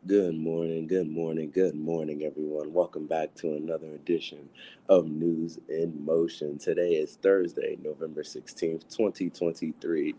Good morning, everyone. Welcome back to another edition of News in Motion. Today is Thursday, November 16th, 2023,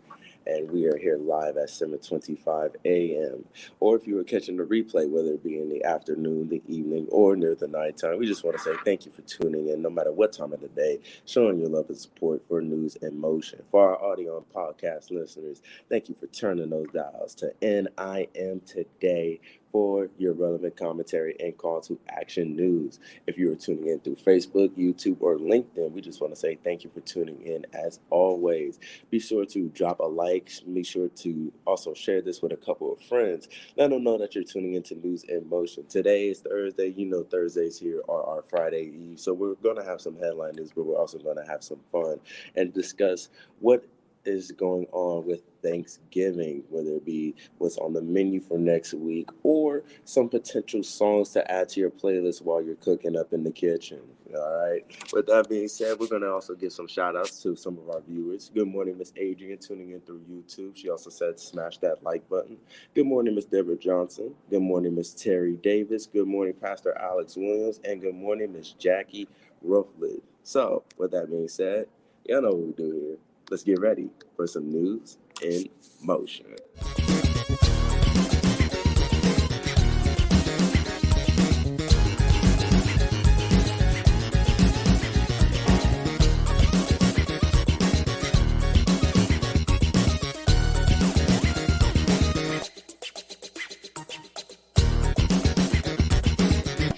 and we are here live at 7:25 a.m. Or if you were catching the replay, whether it be in the afternoon, the evening, or near the nighttime, we just want to say thank you for tuning in, no matter what time of the day, showing your love and support for News in Motion. For our audio and podcast listeners, thank you for turning those dials to NIM Today for your relevant commentary and call to action news. If you are tuning in through Facebook, YouTube, or LinkedIn, we just want to say thank you for tuning in as always. Be sure to drop a like. Be sure to also share this with a couple of friends. Let them know that you're tuning into News in Motion. Today is Thursday. You know Thursdays here are our Friday Eve. So we're going to have some headline news, but we're also going to have some fun and discuss what is going on with Thanksgiving, whether it be what's on the menu for next week or some potential songs to add to your playlist while you're cooking up in the kitchen. All right. With that being said, we're going to also give some shout outs to some of our viewers. Good morning, Miss Adrian, tuning in through YouTube. She also said smash that like button. Good morning, Miss Deborah Johnson. Good morning, Miss Terry Davis. Good morning, Pastor Alex Williams. And good morning, Miss Jackie Ruffley. So, with that being said, y'all know what we do here. Let's get ready for some news in motion.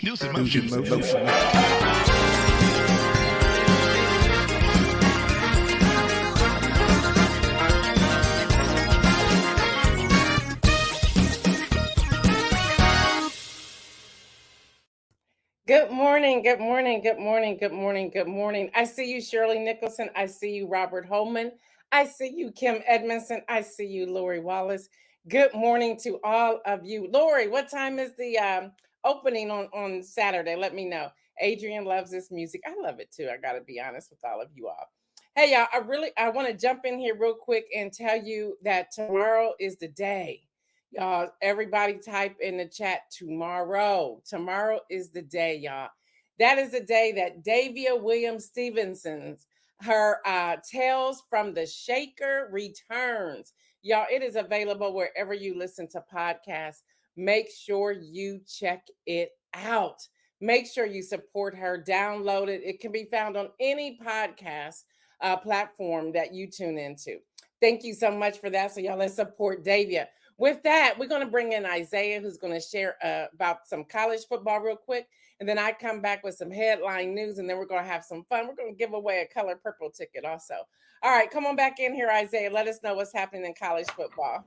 News in motion. Good morning, good morning, good morning, good morning, good morning. I see you, Shirley Nicholson. I see you, Robert Holman. I see you, Kim Edmondson. I see you, Lori Wallace. Good morning to all of you. Lori, what time is the opening on Saturday? Let me know. Adrian loves this music. I love it too. I got to be honest with all of you all. Hey, y'all, I want to jump in here real quick and tell you that tomorrow is the day. Y'all, everybody type in the chat tomorrow. Tomorrow is the day, y'all. That is the day that Davia Williams Stevenson's her Tales from the Shaker returns. Y'all, it is available wherever you listen to podcasts. Make sure you check it out. Make sure you support her. Download it. It can be found on any podcast platform that you tune into. Thank you so much for that. So, y'all, let's support Davia. With that, we're going to bring in Isaiah, who's going to share about some college football real quick. And then I come back with some headline news, and then we're going to have some fun. We're going to give away a color purple ticket also. All right, come on back in here, Isaiah. Let us know what's happening in college football.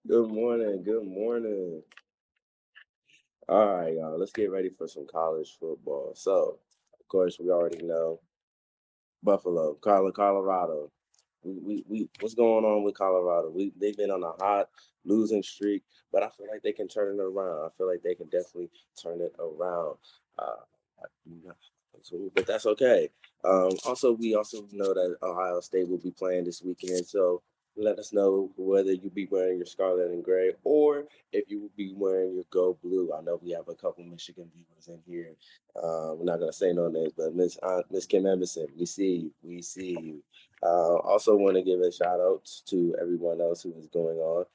Good morning. Good morning. All right, y'all. Let's get ready for some college football. So, of course, we already know Buffalo, Colorado. What's going on with Colorado? They've been on a hot losing streak, but I feel like they can turn it around. I feel like they can definitely turn it around. Uh, but that's okay. We also know that Ohio State will be playing this weekend, so let us know whether you be wearing your scarlet and gray or if you will be wearing your gold blue. I know we have a couple Michigan viewers in here. We're not gonna say no names, but Miss Kim Emerson, we see you. We see you. Also want to give a shout out to everyone else who is going on.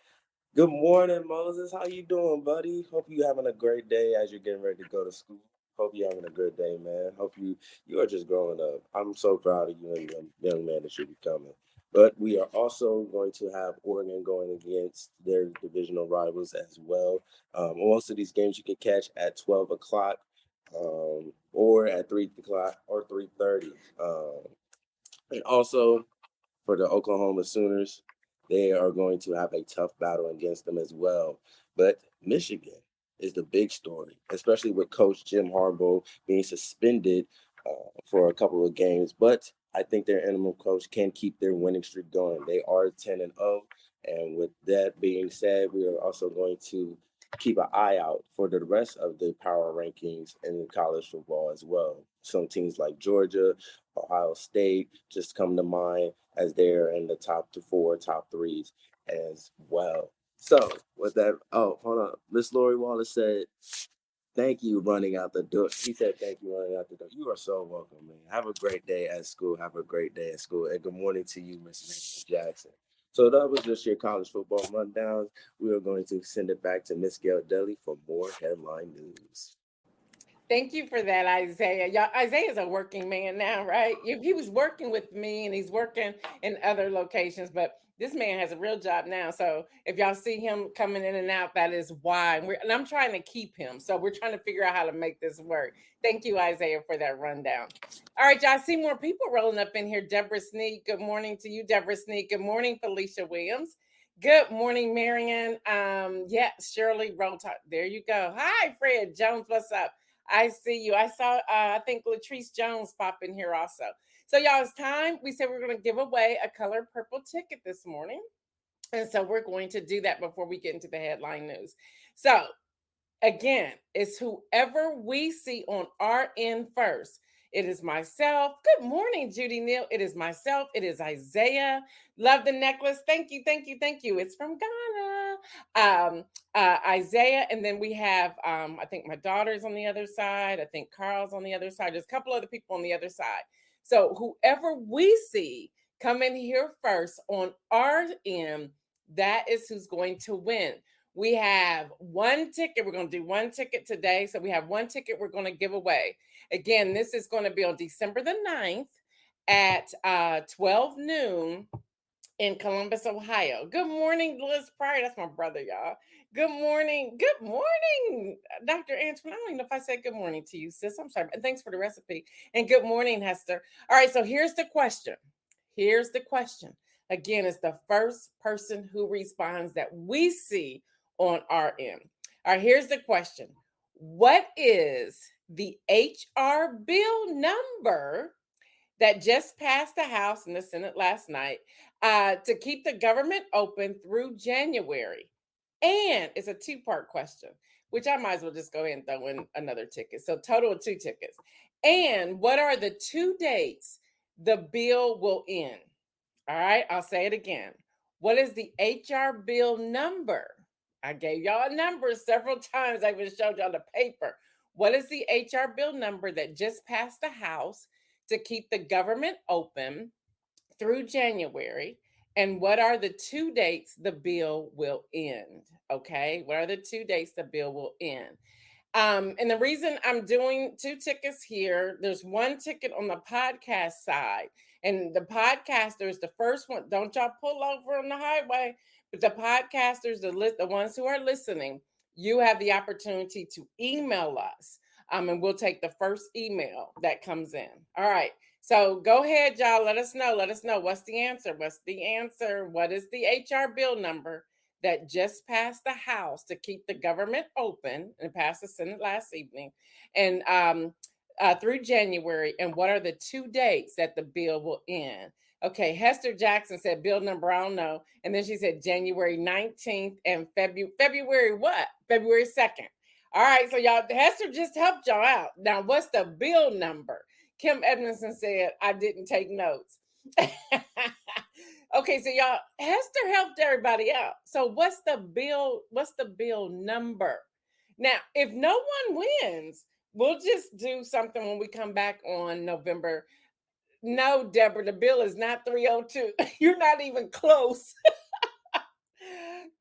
Good morning, Moses. How you doing, buddy? Hope you having a great day as you're getting ready to go to school. Hope you're having a good day, man. Hope you are just growing up. I'm so proud of you and young man that you're becoming. But we are also going to have Oregon going against their divisional rivals as well. Most of these games you can catch at 12 o'clock or at 3 o'clock or 3:30. And also for the Oklahoma Sooners, they are going to have a tough battle against them as well. But Michigan is the big story, especially with Coach Jim Harbaugh being suspended for a couple of games. But I think their interim coach can keep their winning streak going. They are 10-0. And with that being said, we are also going to keep an eye out for the rest of the power rankings in college football as well. Some teams like Georgia, Ohio State just come to mind as they're in the top four, top threes as well. So with that, oh, hold on. Miss Lori Wallace said, "Thank you, running out the door." He said, "Thank you, running out the door." You are so welcome, man. Have a great day at school. Have a great day at school. And good morning to you, Miss Jackson. So that was just your college football rundown. We are going to send it back to Miss Gail Deli for more headline news. Thank you for that, Isaiah. Y'all, Isaiah's a working man now, right? He was working with me and he's working in other locations, but this man has a real job now. So if y'all see him coming in and out, that is why. And I'm trying to keep him. So we're trying to figure out how to make this work. Thank you, Isaiah, for that rundown. All right, y'all, I see more people rolling up in here. Deborah Sneak, good morning to you, Deborah Sneak. Good morning, Felicia Williams. Good morning, Marion. Yeah, Shirley Rota. There you go. Hi, Fred Jones. What's up? I see you. I saw, I think Latrice Jones pop in here also. So, y'all, it's time. We said we're going to give away a color purple ticket this morning. And so we're going to do that before we get into the headline news. So, again, it's whoever we see on our end first. It is myself. Good morning, Judy Neal. It is myself. It is Isaiah. Love the necklace. Thank you, thank you, thank you. It's from Ghana. Isaiah, and then we have I think my daughter's on the other side. I think Carl's on the other side. There's a couple other people on the other side. So whoever we see come in here first on our end, that is who's going to win. We have one ticket. We're going to do one ticket today. So we have one ticket we're going to give away. Again, this is going to be on December the 9th at 12 noon in Columbus, Ohio. Good morning, Liz Pryor. That's my brother, y'all. Good morning. Good morning, Dr. Antoine. I don't even know if I said good morning to you, sis. I'm sorry. But thanks for the recipe. And good morning, Hester. All right, so here's the question. Here's the question. Again, it's the first person who responds that we see on our end. All right, here's the question. What is the HR bill number that just passed the House and the Senate last night to keep the government open through January? And it's a two-part question, which I might as well just go ahead and throw in another ticket. So total of two tickets. And what are the two dates the bill will end? All right, I'll say it again. What is the HR bill number? I gave y'all a number several times. I even showed y'all the paper. What is the HR bill number that just passed the House to keep the government open through January? And what are the two dates the bill will end? Okay, what are the two dates the bill will end? And the reason I'm doing two tickets here, there's one ticket on the podcast side. And the podcasters, the first one, don't y'all pull over on the highway, but the podcasters, the ones who are listening, you have the opportunity to email us. And we'll take the first email that comes in. All right. So go ahead, y'all. Let us know. Let us know. What's the answer? What's the answer? What is the HR bill number that just passed the House to keep the government open and passed the Senate last evening and through January? And what are the two dates that the bill will end? Okay, Hester Jackson said bill number, I don't know. And then she said January 19th and February what? February 2nd. All right, so y'all, Hester just helped y'all out. Now, what's the bill number? Kim Edmondson said, I didn't take notes. Okay, so y'all, Hester helped everybody out. So what's the bill? What's the bill number? Now, if no one wins, we'll just do something when we come back on November. No, Deborah, the bill is not 302. You're not even close.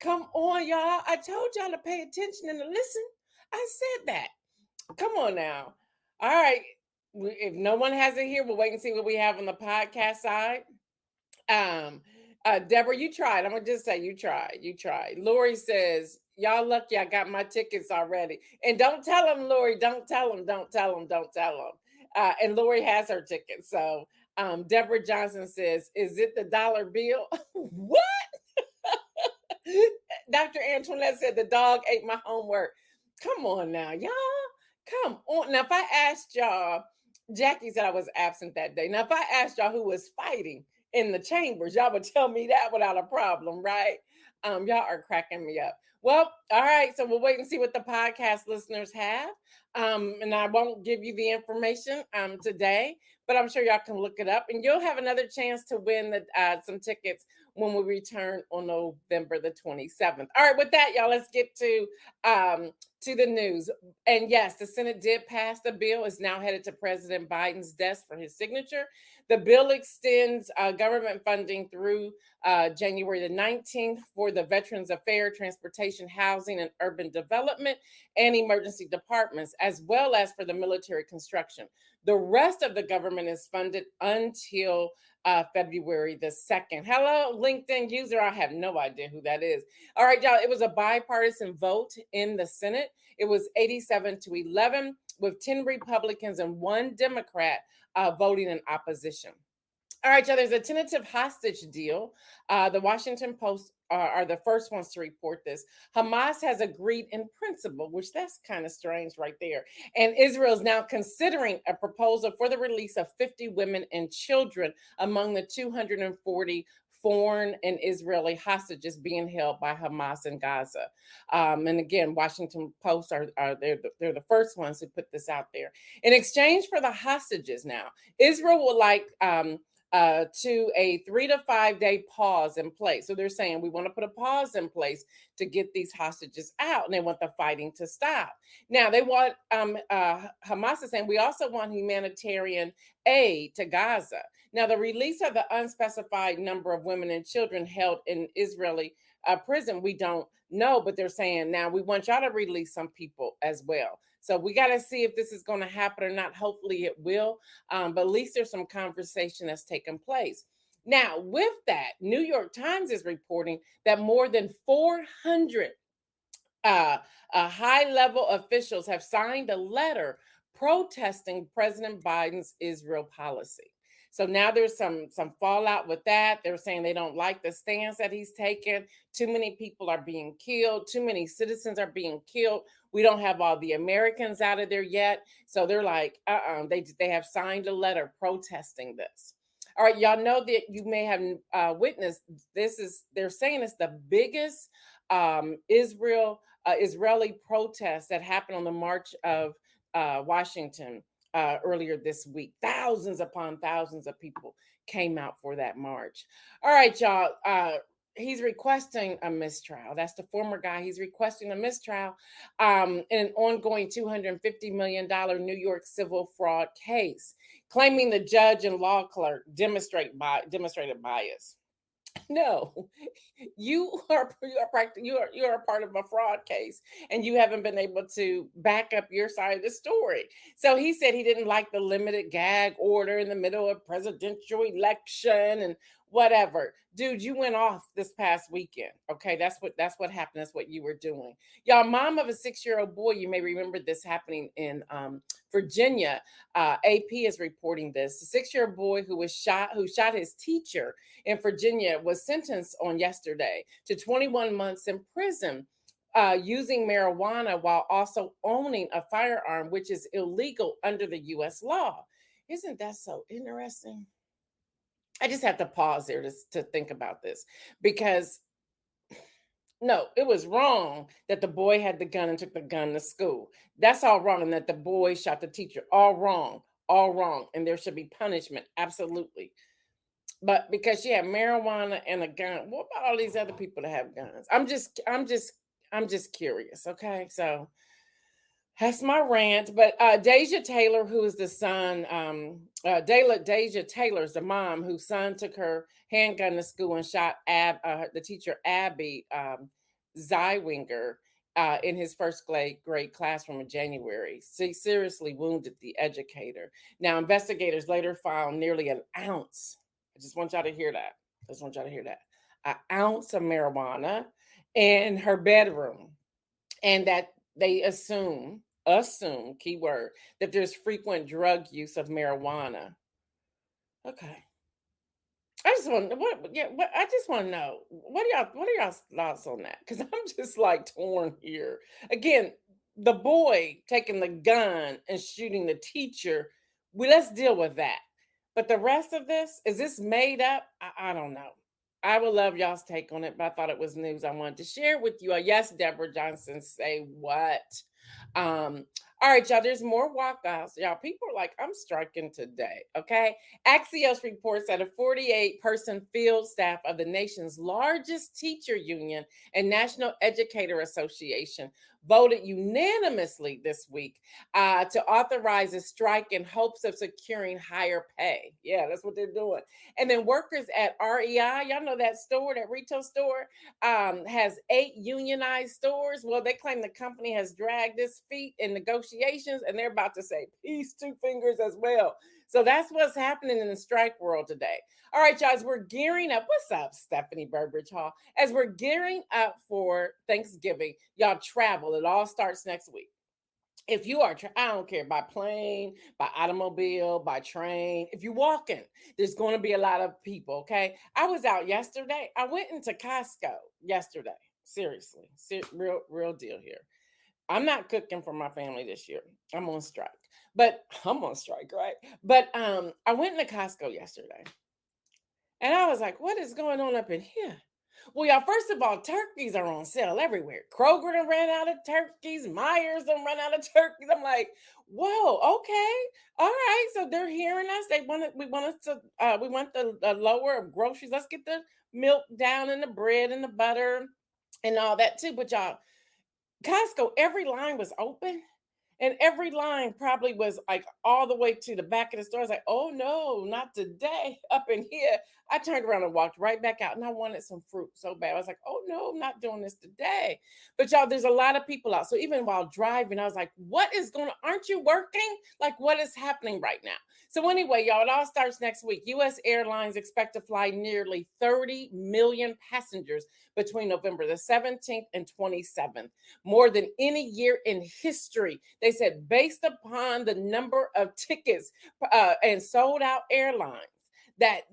Come on, y'all. I told y'all to pay attention and to listen. I said that. Come on now. All right. If no one has it here, we'll wait and see what we have on the podcast side. Deborah, you tried. I'm gonna just say you tried. You tried. Lori says, y'all lucky I got my tickets already. And don't tell them, Lori. Don't tell them. Don't tell them. Don't tell them. And Lori has her tickets. So Deborah Johnson says, is it the dollar bill? What? Dr. Antoinette said the dog ate my homework. Come on now, y'all. Come on. Now, if I asked y'all, Jackie said I was absent that day. Now, if I asked y'all who was fighting in the chambers, y'all would tell me that without a problem, right? Y'all are cracking me up. Well, all right. So we'll wait and see what the podcast listeners have. And I won't give you the information today, but I'm sure y'all can look it up, and you'll have another chance to win some tickets when we return on November the 27th. All right, with that, y'all, let's get to the news. And yes, the Senate did pass the bill. It's now headed to President Biden's desk for his signature. The bill extends government funding through January the 19th for the Veterans Affairs, Transportation, Housing, and Urban Development and emergency departments, as well as for the military construction. The rest of the government is funded until February the 2nd. Hello, LinkedIn user. I have no idea who that is. All right, y'all. It was a bipartisan vote in the Senate. It was 87-11, with 10 Republicans and 1 Democrat voting in opposition. All right, y'all, there's a tentative hostage deal. The Washington Post are the first ones to report this. Hamas has agreed in principle, which that's kind of strange right there. And Israel is now considering a proposal for the release of 50 women and children among the 240 foreign and Israeli hostages being held by Hamas in Gaza. And again, Washington Post they're the first ones who put this out there. In exchange for the hostages now, Israel would like to a 3 to 5 day pause in place. So they're saying we want to put a pause in place to get these hostages out, and they want the fighting to stop. Now they want Hamas is saying we also want humanitarian aid to Gaza. Now the release of the unspecified number of women and children held in Israeli prison, we don't know, but they're saying now we want y'all to release some people as well. So we got to see if this is going to happen or not. Hopefully it will. But at least there's some conversation that's taken place. Now, with that, New York Times is reporting that more than 400 high-level officials have signed a letter protesting President Biden's Israel policy. So now there's some fallout with that. They're saying they don't like the stance that he's taken. Too many people are being killed. Too many citizens are being killed. We don't have all the Americans out of there yet. So they're like, They have signed a letter protesting this. All right, y'all know that you may have witnessed this. They're saying it's the biggest Israeli protest that happened on the March of Washington earlier this week. Thousands upon thousands of people came out for that march. All right, y'all. He's requesting a mistrial. That's the former guy. He's requesting a mistrial in an ongoing $250 million New York civil fraud case, claiming the judge and law clerk demonstrated bias. No, you are a part of a fraud case, and you haven't been able to back up your side of the story. So he said he didn't like the limited gag order in the middle of presidential election and whatever. Dude, you went off this past weekend. Okay, that's what happened. That's what you were doing. Y'all, mom of a 6-year-old boy. You may remember this happening in Virginia. AP is reporting this. A 6-year-old boy who shot his teacher in Virginia was sentenced on yesterday to 21 months in prison using marijuana while also owning a firearm, which is illegal under the U.S. law. Isn't that so interesting? I just have to pause there to think about this, because no, it was wrong that the boy had the gun and took the gun to school. That's all wrong. And that the boy shot the teacher. All wrong. All wrong. And there should be punishment. Absolutely. But because she had marijuana and a gun, what about all these other people that have guns? I'm just curious. Okay. So that's my rant. But Deja Taylor, who is the son, Deja Taylor's the mom whose son took her handgun to school and shot the teacher Abby Zeiwinger in his first grade classroom in January. She seriously wounded the educator. Now, investigators later found nearly an ounce. I just want y'all to hear that. An ounce of marijuana in her bedroom, and that they assume, keyword, that there's frequent drug use of marijuana. Okay. I just want to know what are y'all's thoughts on that? Because I'm just like torn here. Again, the boy taking the gun and shooting the teacher, let's deal with that. But the rest of this, is this made up? I don't know. I would love y'all's take on it, but I thought it was news I wanted to share with you. Yes, Deborah Johnson, say what? All right, y'all, there's more walkouts. Y'all, people are like, I'm striking today, okay? Axios reports that a 48-person field staff of the nation's largest teacher union and National Educator Association voted unanimously this week to authorize a strike in hopes of securing higher pay. Yeah, that's what they're doing. And then workers at REI, y'all know that store, that retail store, has 8 unionized stores. Well, they claim the company has dragged its feet in negotiations, and they're about to say peace, 2 fingers as well. So that's what's happening in the strike world today. All right, y'all, as we're gearing up, what's up, Stephanie Burbridge Hall? As we're gearing up for Thanksgiving, y'all travel. It all starts next week. If you are, I don't care, by plane, by automobile, by train, if you're walking, there's going to be a lot of people, okay? I was out yesterday. I went into Costco yesterday. Seriously, real deal here. I'm not cooking for my family this year. I'm on strike. But I'm on strike, right? But I went into Costco yesterday. And I was like, what is going on up in here? Well, y'all, first of all, turkeys are on sale everywhere. Kroger done ran out of turkeys. Myers done run out of turkeys. I'm like, whoa, okay, all right. So they're hearing us. We want us to, we want the lower of groceries. Let's get the milk down and the bread and the butter and all that too. But y'all, Costco, every line was open. And every line probably was like all the way to the back of the store. I was like, oh no, not today up in here. I turned around and walked right back out and I wanted some fruit so bad. I was like, oh no, I'm not doing this today. But y'all, there's a lot of people out. So even while driving, I was like, what is going on? Aren't you working? Like, what is happening right now? So anyway, y'all, it all starts next week. U.S. Airlines expect to fly nearly 30 million passengers between November the 17th and 27th, more than any year in history. They said based upon the number of tickets and sold out airlines,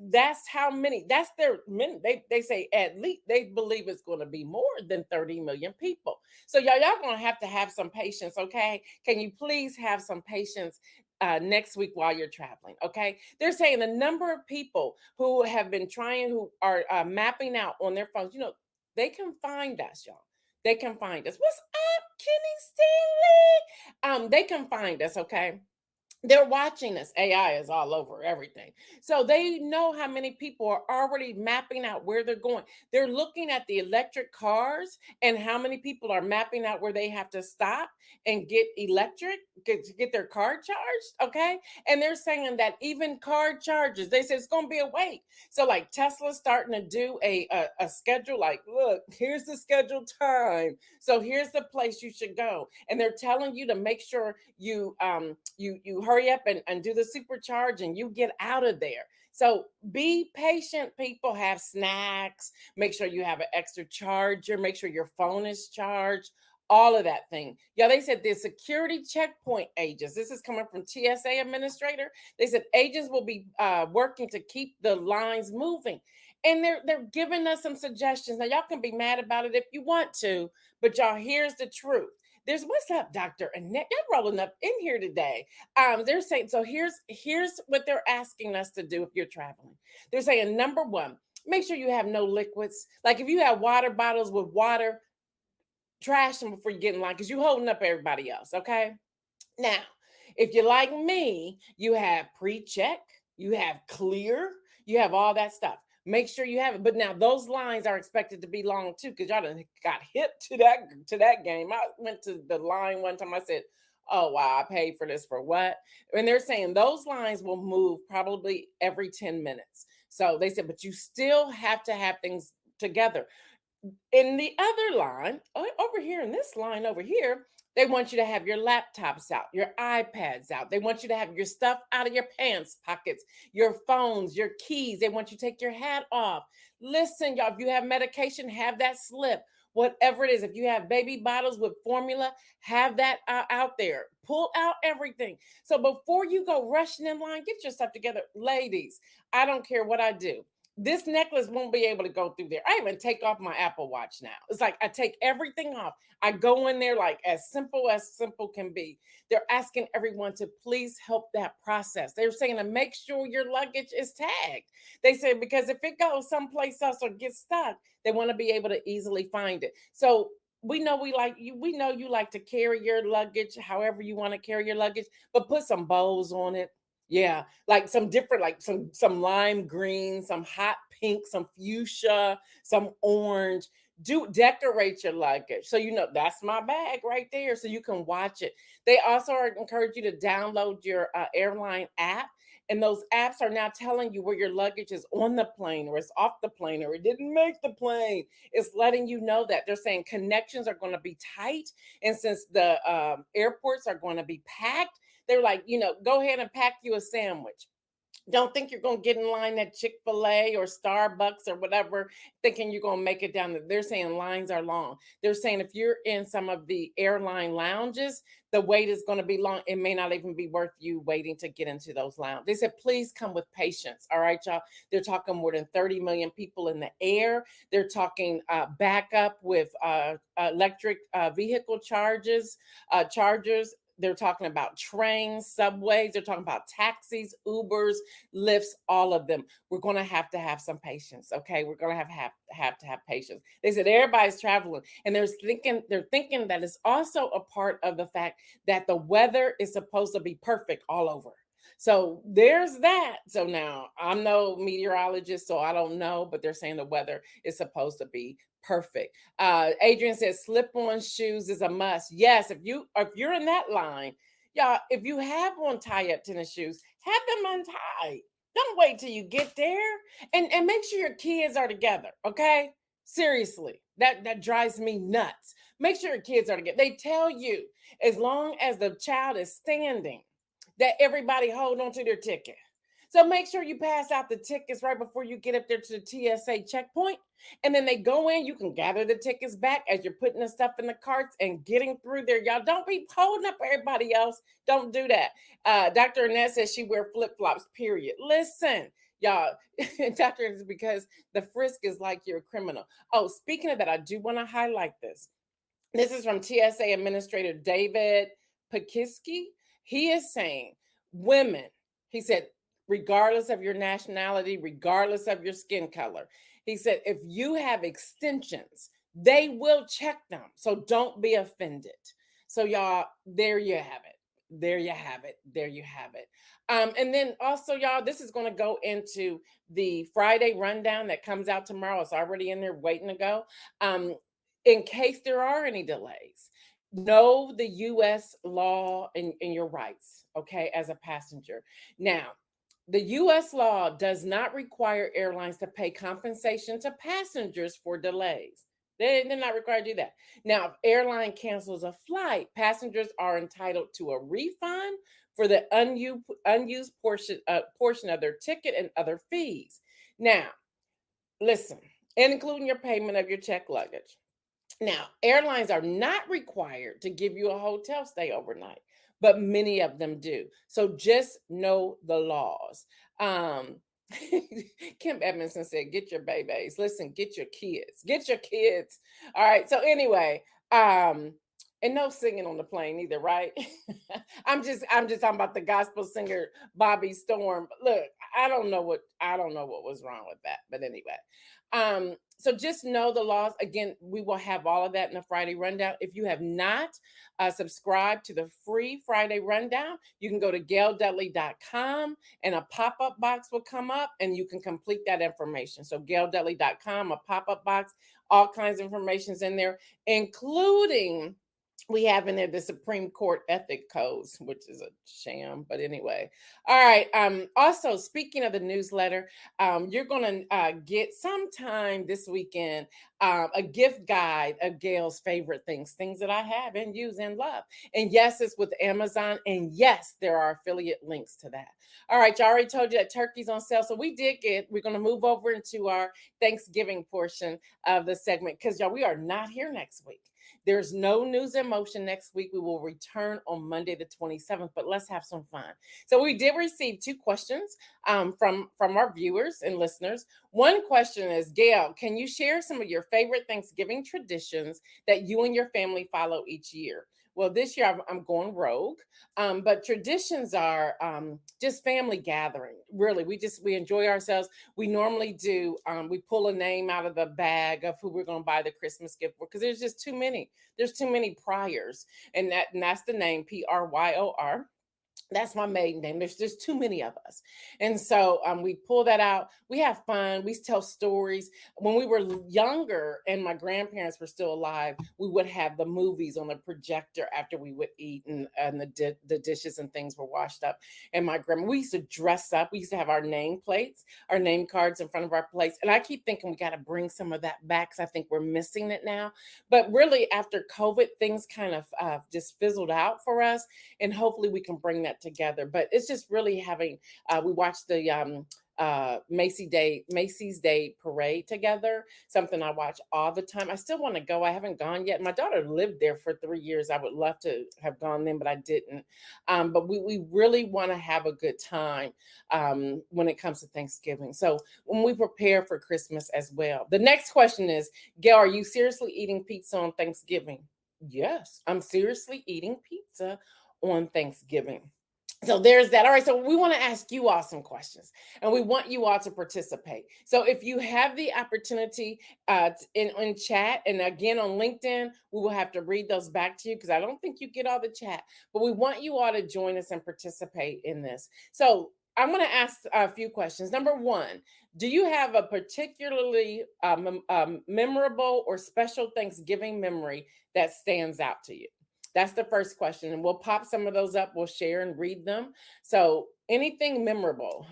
that's how many, that's their many. They say at least they believe it's going to be more than 30 million people. So y'all gonna have to have some patience, okay? Can you please have some patience next week while you're traveling, okay? They're saying the number of people who have been trying, who are mapping out on their phones, they can find us, y'all. They can find us. What's up, Kenny Stanley? They can find us, okay? They're watching us. AI is all over everything. So they know how many people are already mapping out where they're going. They're looking at the electric cars and how many people are mapping out where they have to stop and get electric, get their car charged. Okay. And they're saying that even car chargers, they said it's going to be a wait. So like Tesla's starting to do a schedule, like, look, here's the scheduled time. So here's the place you should go. And they're telling you to make sure you hurry up and do the supercharge and you get out of there. So be patient, people. Have snacks, make sure you have an extra charger, make sure your phone is charged, all of that thing. Yeah, they said the security checkpoint agents, this is coming from TSA administrator, they said agents will be working to keep the lines moving. And they're giving us some suggestions. Now, y'all can be mad about it if you want to, but y'all, here's the truth. There's, what's up, Dr. Annette? You're rolling up in here today. They're saying, so here's what they're asking us to do if you're traveling. They're saying, number one, make sure you have no liquids. Like if you have water bottles with water, trash them before you get in line because you're holding up everybody else. Okay. Now, if you're like me, you have pre-check, you have clear, you have all that stuff. Make sure you have it. But now those lines are expected to be long too, because y'all done got hip to that game. I went to the line one time. I said, "Oh wow, I paid for this for what?" And they're saying those lines will move probably every 10 minutes. So they said, but you still have to have things together. In the other line, over here in this line over here, they want you to have your laptops out, your iPads out. They want you to have your stuff out of your pants pockets, your phones, your keys. They want you to take your hat off. Listen, y'all, if you have medication, have that slip. Whatever it is, if you have baby bottles with formula, have that out there. Pull out everything. So before you go rushing in line, get your stuff together. Ladies, I don't care what I do, this necklace won't be able to go through there. I even take off my Apple Watch now. It's like I take everything off. I go in there like as simple can be. They're asking everyone to please help that process. They're saying to make sure your luggage is tagged. They say because if it goes someplace else or gets stuck, they want to be able to easily find it. So we know we know you like to carry your luggage however you want to carry your luggage, but put some bows on it. Yeah, like some different, like some lime green, some hot pink, some fuchsia, some orange. Do decorate your luggage so you know that's my bag right there, so you can watch it. They also encourage you to download your airline app, and those apps are now telling you where your luggage is on the plane or it's off the plane or it didn't make the plane. It's letting you know that. They're saying connections are going to be tight, and since the airports are going to be packed, they're like, go ahead and pack you a sandwich. Don't think you're going to get in line at Chick-fil-A or Starbucks or whatever, thinking you're going to make it down. They're saying lines are long. They're saying if you're in some of the airline lounges, the wait is going to be long. It may not even be worth you waiting to get into those lounges. They said, please come with patience. All right, y'all. They're talking more than 30 million people in the air. They're talking backup with electric vehicle chargers. They're talking about trains, subways. They're talking about taxis, Ubers, Lyfts, all of them. We're going to have some patience. Okay. We're going to have patience. They said everybody's traveling, and they're thinking that it's also a part of the fact that the weather is supposed to be perfect all over. So there's that. So now I'm no meteorologist, so I don't know, but they're saying the weather is supposed to be perfect. Adrian says slip-on shoes is a must. Yes, if you're in that line, y'all, if you have on tie-up tennis shoes, have them untied. Don't wait till you get there, and make sure your kids are together. Okay, seriously, that drives me nuts. Make sure your kids are together. They tell you as long as the child is standing, that everybody hold on to their ticket. So make sure you pass out the tickets right before you get up there to the TSA checkpoint. And then they go in, you can gather the tickets back as you're putting the stuff in the carts and getting through there. Y'all don't be holding up everybody else. Don't do that. Dr. Annette says she wear flip-flops, period. Listen, y'all, Dr. is because the frisk is like you're a criminal. Oh, speaking of that, I do want to highlight this. This is from TSA Administrator David Pakiski. He is saying, women, he said, regardless of your nationality, regardless of your skin color, he said, if you have extensions, they will check them. So don't be offended. So, y'all, there you have it. There you have it. There you have it. And then also, y'all, this is going to go into the Friday rundown that comes out tomorrow. It's already in there waiting to go. In case there are any delays, know the U.S. law and your rights, okay, as a passenger. Now, the U.S. law does not require airlines to pay compensation to passengers for delays. They're not required to do that. Now, if airline cancels a flight, passengers are entitled to a refund for the unused portion of their ticket and other fees. Now, listen, including your payment of your checked luggage. Now, airlines are not required to give you a hotel stay overnight, but many of them do. So just know the laws. Um, Kim Edmondson said, get your babies. Listen, get your kids. Get your kids. All right. So anyway, and no singing on the plane either, right? I'm just talking about the gospel singer Bobby Storm. Look, I don't know what was wrong with that, but anyway. So just know the laws. Again, we will have all of that in the Friday rundown. If you have not subscribed to the free Friday rundown, you can go to gaildudley.com and a pop-up box will come up and you can complete that information. So gaildudley.com, a pop-up box, all kinds of information's in there, including we have in there the Supreme Court ethic codes, which is a sham, but anyway. All right. Also, speaking of the newsletter, you're going to get sometime this weekend a gift guide of Gail's favorite things that I have and use and love. And yes, it's with Amazon. And yes, there are affiliate links to that. All right. You already told you that turkey's on sale. So we're going to move over into our Thanksgiving portion of the segment because y'all, we are not here next week. There's no news in motion next week. We will return on Monday, the 27th, but let's have some fun. So we did receive 2 questions from our viewers and listeners. One question is, Gail, can you share some of your favorite Thanksgiving traditions that you and your family follow each year? well, this year I'm going rogue. But traditions are just family gathering. Really, we enjoy ourselves. We normally do. We pull a name out of the bag of who we're going to buy the Christmas gift for because there's just too many. There's too many priors, and that's the name Pryor. That's my maiden name. There's just too many of us. And so we pull that out. We have fun. We tell stories. When we were younger and my grandparents were still alive, we would have the movies on the projector after we would eat, and the dishes and things were washed up. And my grandma, we used to dress up. We used to have our name plates, our name cards in front of our plates. And I keep thinking we got to bring some of that back because I think we're missing it now. But really, after COVID, things kind of just fizzled out for us. And hopefully we can bring that together. But it's just really having. We watched the Macy's Day Parade together. Something I watch all the time. I still want to go. I haven't gone yet. My daughter lived there for 3 years. I would love to have gone then, but I didn't. But we really want to have a good time when it comes to Thanksgiving. So when we prepare for Christmas as well. The next question is, Gail, are you seriously eating pizza on Thanksgiving? Yes, I'm seriously eating pizza on Thanksgiving. So there's that. All right. So we want to ask you all some questions and we want you all to participate. So if you have the opportunity in chat and again on LinkedIn, we will have to read those back to you because I don't think you get all the chat, but we want you all to join us and participate in this. So I'm going to ask a few questions. Number one, do you have a particularly memorable or special Thanksgiving memory that stands out to you? That's the first question. And we'll pop some of those up. We'll share and read them. So anything memorable,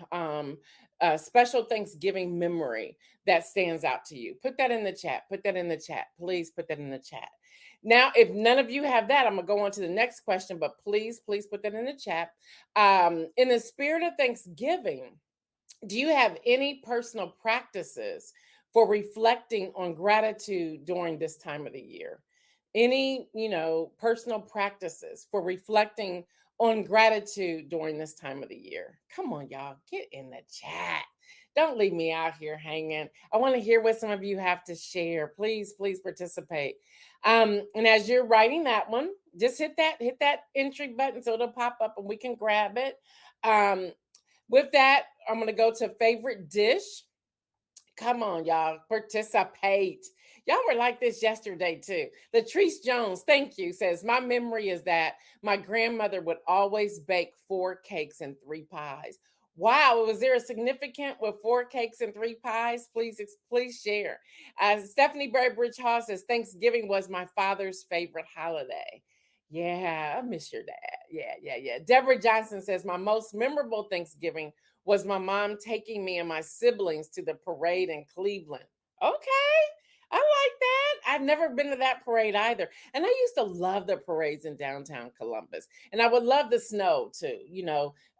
special Thanksgiving memory that stands out to you, put that in the chat. Put that in the chat. Please put that in the chat. Now, if none of you have that, I'm going to go on to the next question, but please put that in the chat. In the spirit of Thanksgiving, do you have any personal practices for reflecting on gratitude during this time of the year? Any, personal practices for reflecting on gratitude during this time of the year? Come on, y'all, get in the chat. Don't leave me out here hanging. I want to hear what some of you have to share. Please participate. And as you're writing that one, just hit that entry button so it'll pop up and we can grab it. With that, I'm going to go to favorite dish. Come on, y'all, participate. Y'all were like this yesterday too. Latrice Jones, thank you, says, my memory is that my grandmother would always bake 4 cakes and 3 pies. Wow, was there a significant with 4 cakes and 3 pies? Please share. Stephanie Bridge Hall says, Thanksgiving was my father's favorite holiday. Yeah, I miss your dad. Yeah. Deborah Johnson says, my most memorable Thanksgiving was my mom taking me and my siblings to the parade in Cleveland. Okay, I like that. I've never been to that parade either. And I used to love the parades in downtown Columbus. And I would love the snow too.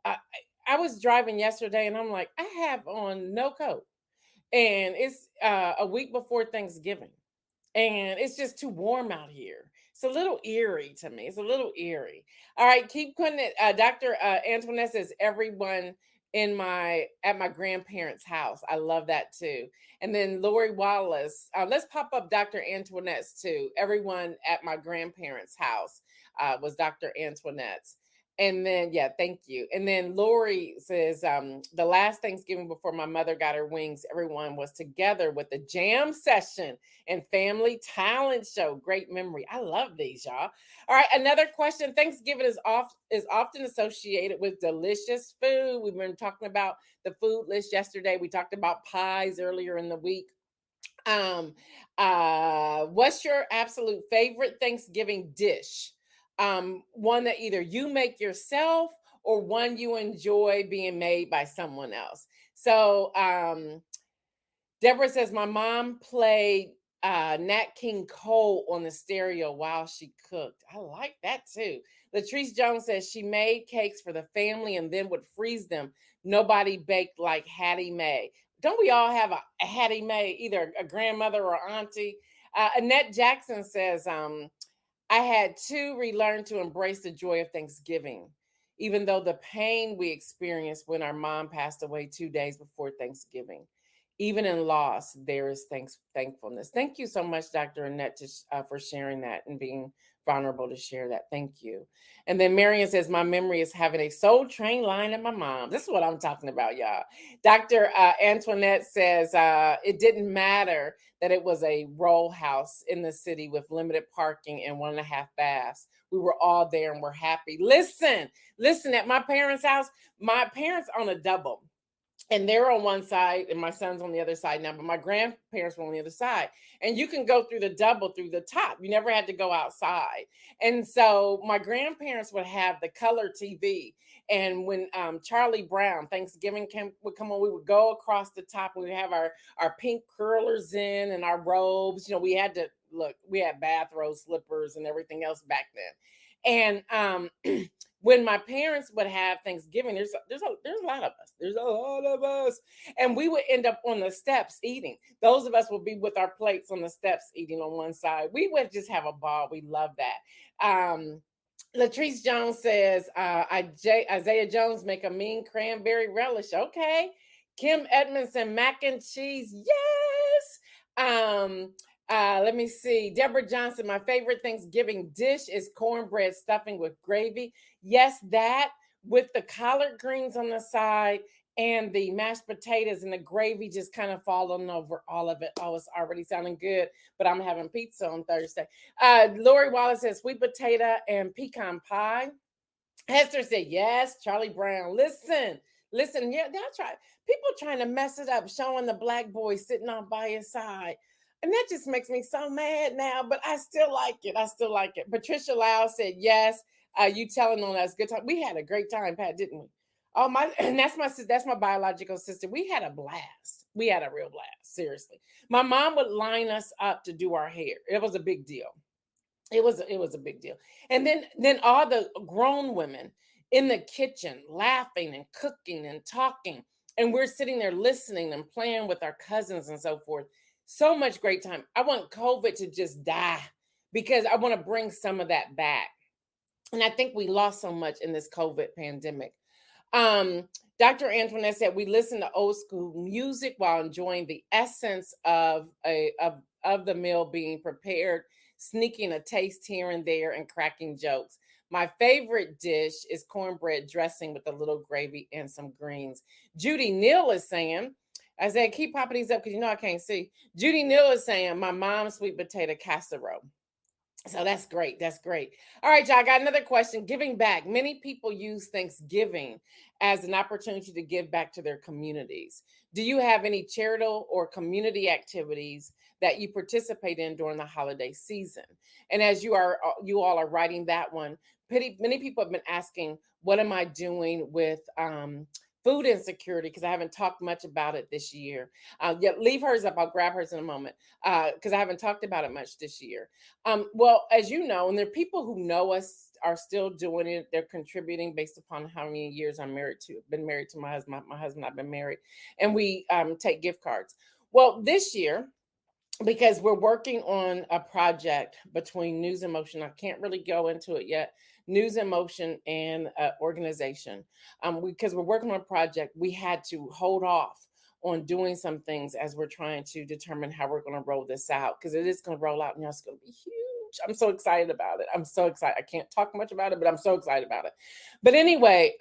I was driving yesterday and I'm like, I have on no coat. And it's a week before Thanksgiving. And it's just too warm out here. It's a little eerie to me. It's a little eerie. All right, keep putting it. Dr. Antoinette says everyone at my grandparents' house. I love that too. And then Lori Wallace, let's pop up Dr. Antoinette's too. Everyone at my grandparents' house was Dr. Antoinette's. And then, yeah, thank you. And then Lori says, the last Thanksgiving before my mother got her wings, everyone was together with the jam session and family talent show. Great memory. I love these, y'all. All right, another question. Thanksgiving is often associated with delicious food. We've been talking about the food list yesterday. We talked about pies earlier in the week. What's your absolute favorite Thanksgiving dish? One that either you make yourself or one you enjoy being made by someone else. So Deborah says, my mom played Nat King Cole on the stereo while she cooked. I like that too. Latrice Jones says she made cakes for the family and then would freeze them. Nobody baked like Hattie Mae. Don't we all have a Hattie Mae, either a grandmother or auntie? Annette Jackson says, I had to relearn to embrace the joy of Thanksgiving, even though the pain we experienced when our mom passed away 2 days before Thanksgiving. Even in loss, there is thankfulness. Thank you so much, Dr. Annette, for sharing that and being vulnerable to share that. Thank you. And then Marion says, my memory is having a Soul Train line at my mom. This is what I'm talking about, y'all. Dr. Antoinette says, it didn't matter that it was a row house in the city with limited parking and 1.5 baths. We were all there and we're happy. Listen, at my parents' house, my parents own a double. And they're on one side and my son's on the other side now, but my grandparents were on the other side. And you can go through the double through the top. You never had to go outside. And so my grandparents would have the color TV. And when Charlie Brown, Thanksgiving would come on, we would go across the top. We would have our pink curlers in and our robes. We had to we had bathrobe slippers and everything else back then. And when my parents would have Thanksgiving, there's a lot of us. There's a lot of us. And we would end up on the steps eating. Those of us would be with our plates on the steps eating on one side. We would just have a ball. We love that. Latrice Jones says, Isaiah Jones make a mean cranberry relish. Okay. Kim Edmondson, mac and cheese. Yes. Let me see. Deborah Johnson, my favorite Thanksgiving dish is cornbread stuffing with gravy. Yes, that with the collard greens on the side and the mashed potatoes and the gravy just kind of falling over all of it. Oh, it's already sounding good, but I'm having pizza on Thursday. Lori Wallace says sweet potato and pecan pie. Hester said, yes, Charlie Brown. Listen, yeah, they'll try. People trying to mess it up, showing the black boy sitting on by his side. And that just makes me so mad now, but I still like it. Patricia Lau said, yes, you telling on us. Good time. We had a great time, Pat, didn't we? Oh, and that's my biological sister. We had a blast. We had a real blast. Seriously. My mom would line us up to do our hair. It was a big deal. It was a big deal. And then all the grown women in the kitchen laughing and cooking and talking. And we're sitting there listening and playing with our cousins and so forth. So much great time. I want COVID to just die because I want to bring some of that back. And I think we lost so much in this COVID pandemic. Dr. Antoinette said we listen to old school music while enjoying the essence of the meal being prepared, sneaking a taste here and there and cracking jokes. My favorite dish is cornbread dressing with a little gravy and some greens. Judy Neal is saying, I said, keep popping these up because I can't see. Judy Neal is saying, my mom's sweet potato casserole. So that's great. That's great. All right, y'all, I got another question. Giving back. Many people use Thanksgiving as an opportunity to give back to their communities. Do you have any charitable or community activities that you participate in during the holiday season? And as you all are writing that one, many people have been asking, what am I doing with food insecurity, because I haven't talked much about it this year. Yeah, leave hers up. I'll grab hers in a moment because I haven't talked about it much this year. Well, as you know, and there are people who know us are still doing it. They're contributing based upon how many years I'm been married to my husband. My husband and I've been married, and we take gift cards. Well, this year, because we're working on a project between News and Motion, I can't really go into it yet. News and Motion and organization. Because we're working on a project, we had to hold off on doing some things as we're trying to determine how we're going to roll this out, because it is going to roll out and it's going to be huge. I'm so excited about it. I'm so excited. I can't talk much about it, but I'm so excited about it. But anyway,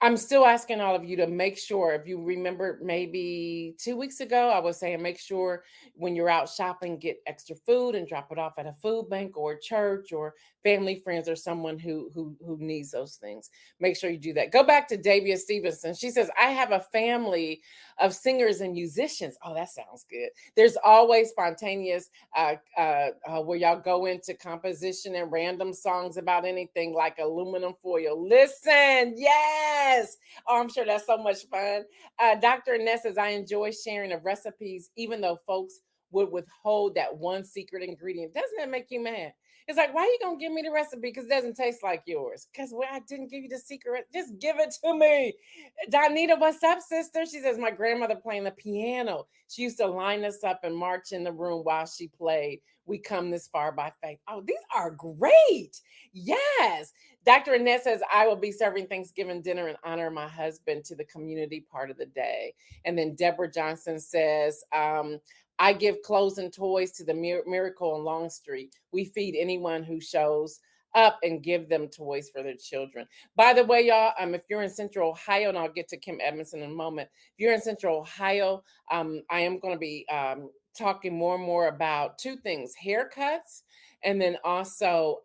I'm still asking all of you to make sure, if you remember maybe 2 weeks ago, I was saying, make sure when you're out shopping, get extra food and drop it off at a food bank or a church or family, friends, or someone who needs those things. Make sure you do that. Go back to Davia Stevenson. She says, I have a family of singers and musicians. Oh, that sounds good. There's always spontaneous where y'all go into composition and random songs about anything like aluminum foil. Listen, yes. Oh, I'm sure that's so much fun. Dr. Ness says, I enjoy sharing of recipes, even though folks would withhold that one secret ingredient. Doesn't that make you mad? It's like, why are you going to give me the recipe? Because it doesn't taste like yours. Because I didn't give you the secret. Just give it to me. Donita, what's up, sister? She says, my grandmother playing the piano. She used to line us up and march in the room while she played. We come this far by faith. Oh, these are great. Yes. Dr. Annette says, I will be serving Thanksgiving dinner in honor of my husband to the community part of the day. And then Deborah Johnson says, I give clothes and toys to the Miracle on Long Street. We feed anyone who shows up and give them toys for their children. By the way, y'all, if you're in Central Ohio, and I'll get to Kim Edmondson in a moment. If you're in Central Ohio, I am going to be talking more and more about two things: haircuts, and then also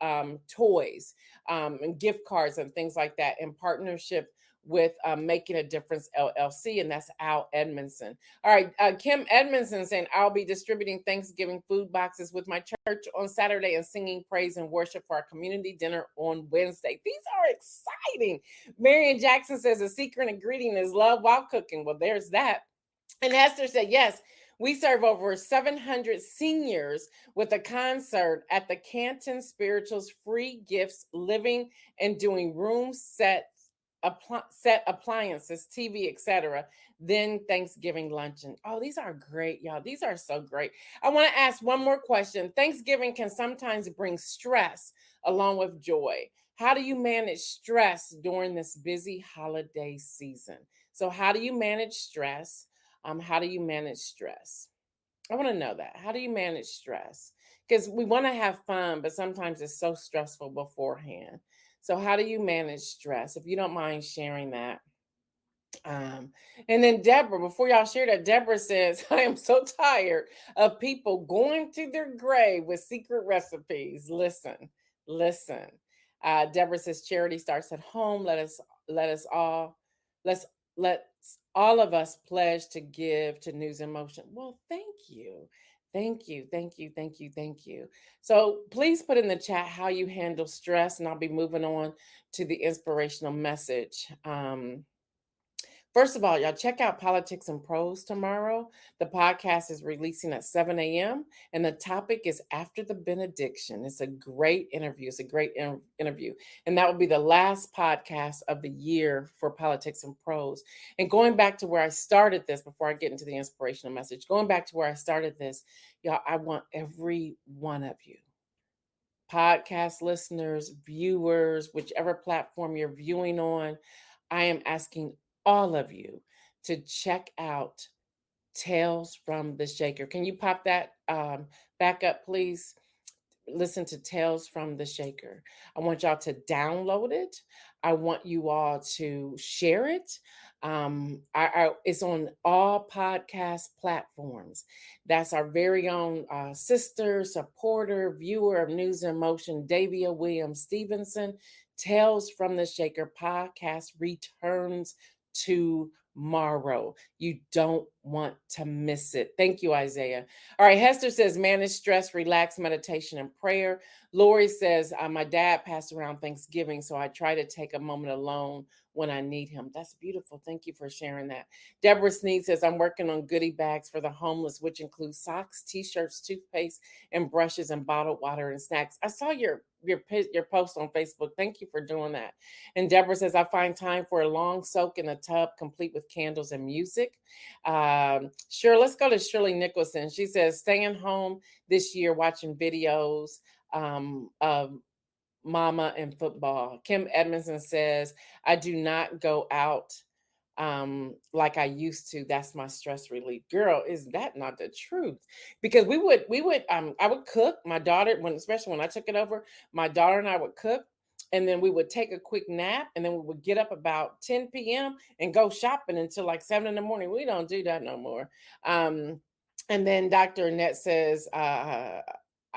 toys and gift cards and things like that in partnership with Making a Difference LLC, and that's Al Edmondson. All right, Kim Edmondson saying, I'll be distributing Thanksgiving food boxes with my church on Saturday and singing praise and worship for our community dinner on Wednesday. These are exciting. Marion Jackson says a secret ingredient is love while cooking. Well, there's that. And Esther said, yes, we serve over 700 seniors with a concert at the Canton Spirituals Free Gifts Living and Doing Room Set appliances, TV, etc. Then Thanksgiving luncheon. Oh, these are great, y'all. These are so great. I want to ask one more question. Thanksgiving can sometimes bring stress along with joy. How do you manage stress during this busy holiday season? So, how do you manage stress? How do you manage stress? I want to know that. How do you manage stress? Because we want to have fun, but sometimes it's so stressful beforehand. So, how do you manage stress? If you don't mind sharing that. And then Deborah, before y'all share that, Deborah says, I am so tired of people going to their grave with secret recipes. Listen. Deborah says charity starts at home. Let's let all of us pledge to give to News in Motion. Well, thank you. Thank you. So please put in the chat how you handle stress, and I'll be moving on to the inspirational message. First of all, y'all check out Politics and Prose tomorrow. The podcast is releasing at 7 a.m. and the topic is After the Benediction. It's a great interview. Interview. And that will be the last podcast of the year for Politics and Prose. And going back to where I started this, before I get into the inspirational message, going back to where I started this, y'all, I want every one of you, podcast listeners, viewers, whichever platform you're viewing on, I am asking all of you to check out Tales from the Shaker. Can you pop that back up, please? Listen to Tales from the Shaker. I want y'all to download it. I want you all to share it. It's on all podcast platforms. That's our very own sister, supporter, viewer of News in Motion, Davia Williams Stevenson. Tales from the Shaker podcast returns tomorrow. You don't want to miss it. Thank you, Isaiah. All right, Hester says manage stress, relax, meditation, and prayer. Lori says my dad passed around Thanksgiving, so I try to take a moment alone when I need him. That's beautiful. Thank you for sharing that. Deborah Sneed says I'm working on goodie bags for the homeless, which include socks, t-shirts, toothpaste, and brushes, and bottled water and snacks. I saw your post on Facebook. Thank you for doing that. And Deborah says I find time for a long soak in a tub, complete with candles and music. Sure, let's go to Shirley Nicholson. She says staying home this year, watching videos of mama and football. Kim Edmondson says I do not go out like I used to. That's my stress relief. Girl, is that not the truth? Because we would I would cook. My daughter, especially when I took it over, my daughter and I would cook, and then we would take a quick nap, and then we would get up about 10 p.m. and go shopping until like 7 in the morning. We don't do that no more. And then Dr. Annette says,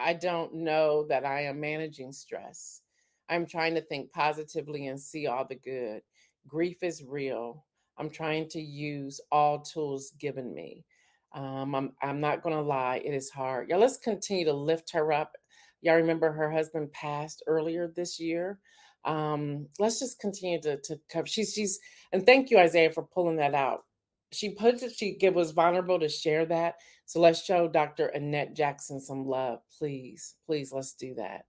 I don't know that I am managing stress. I'm trying to think positively and see all the good. Grief is real. I'm trying to use all tools given me. I'm not going to lie. It is hard. Yeah, let's continue to lift her up. Y'all remember her husband passed earlier this year. Let's just continue to cover. She's and thank you, Isaiah, for pulling that out. She was vulnerable to share that. So let's show Dr. Annette Jackson some love. Please, let's do that.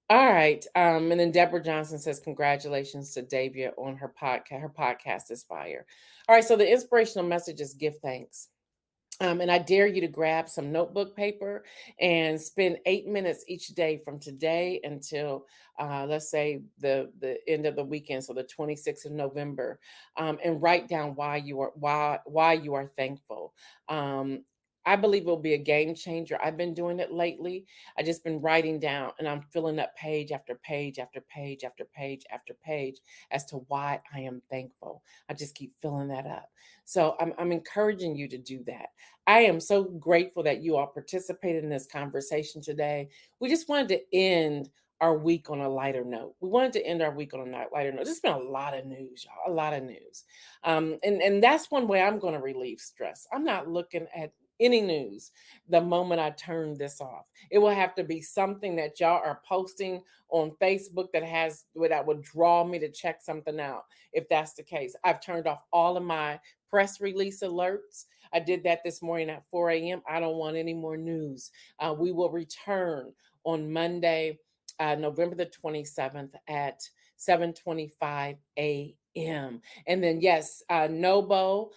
All right. And then Deborah Johnson says, congratulations to Davia on her podcast. Her podcast is fire. All right. So the inspirational message is give thanks. And I dare you to grab some notebook paper and spend 8 minutes each day from today until, let's say, the end of the weekend, so the 26th of November, and write down why you are thankful. Um, I believe it will be a game changer. I've been doing it lately. I just been writing down, and I'm filling up page after page after page after page after page as to why I am thankful. I just keep filling that up. So I'm encouraging you to do that. I am so grateful that you all participated in this conversation today. We just wanted to end our week on a lighter note. We wanted to end our week on a lighter note. There's been a lot of news, y'all, a lot of news. And that's one way I'm going to relieve stress. I'm not looking at any news the moment I turn this off. It will have to be something that y'all are posting on Facebook that would draw me to check something out. If that's the case, I've turned off all of my press release alerts. I did that this morning at 4 a.m. I don't want any more news. We will return on Monday, November the 27th at 7:25 a.m. And then, yes, Nobo,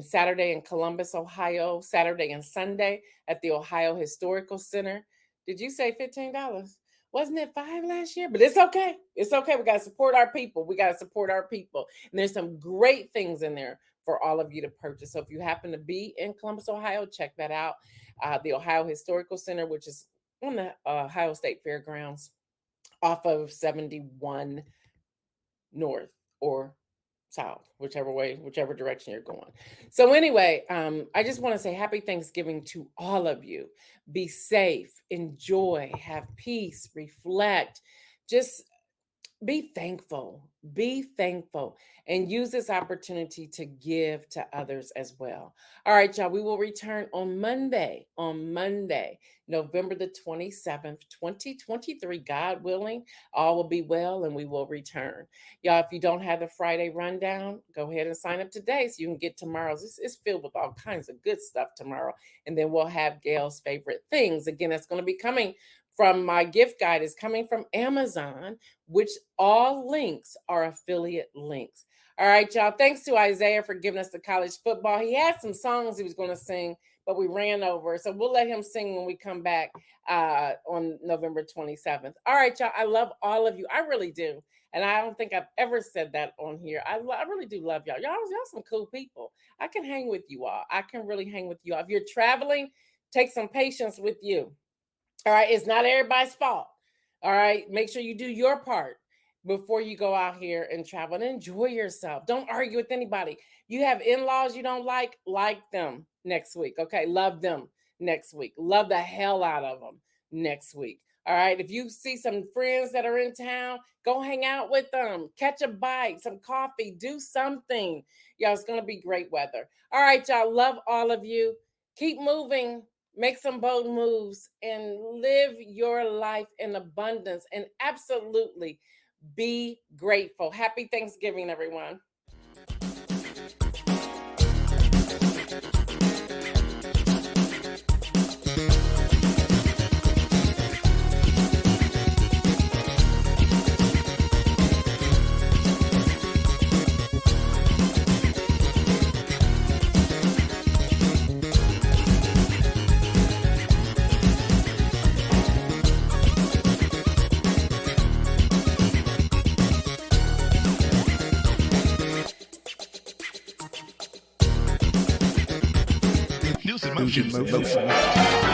Saturday in Columbus, Ohio, Saturday and Sunday at the Ohio Historical Center. Did you say $15? Wasn't it $5 last year? But it's okay. It's okay. We got to support our people. We got to support our people. And there's some great things in there for all of you to purchase. So if you happen to be in Columbus, Ohio, check that out. The Ohio Historical Center, which is on the Ohio State Fairgrounds off of 71 North or South, whichever direction you're going. So anyway, I just want to say happy Thanksgiving to all of you. Be safe, enjoy, have peace, reflect, just be thankful, and use this opportunity to give to others as well. All right, y'all, we will return on Monday, November the 27th, 2023, God willing, all will be well, and we will return. Y'all, if you don't have the Friday rundown, go ahead and sign up today so you can get tomorrow's. It's filled with all kinds of good stuff tomorrow, and then we'll have Gail's favorite things. Again, that's going to be coming from my gift guide, is coming from Amazon, which all links are affiliate links. All right, y'all. Thanks to Isaiah for giving us the college football. He had some songs he was going to sing, but we ran over. So we'll let him sing when we come back on November 27th. All right, y'all. I love all of you. I really do. And I don't think I've ever said that on here. I really do love y'all. Y'all some cool people. I can hang with you all. I can really hang with you all. If you're traveling, take some patience with you. All right, it's not everybody's fault. All right, make sure you do your part before you go out here and travel and enjoy yourself. Don't argue with anybody. You have in-laws you don't like them next week. Okay, love them next week. Love the hell out of them next week. All right, if you see some friends that are in town, go hang out with them. Catch a bite, some coffee, do something. Y'all, it's going to be great weather. All right, y'all, love all of you. Keep moving. Make some bold moves and live your life in abundance, and absolutely be grateful. Happy Thanksgiving, everyone. News in motion.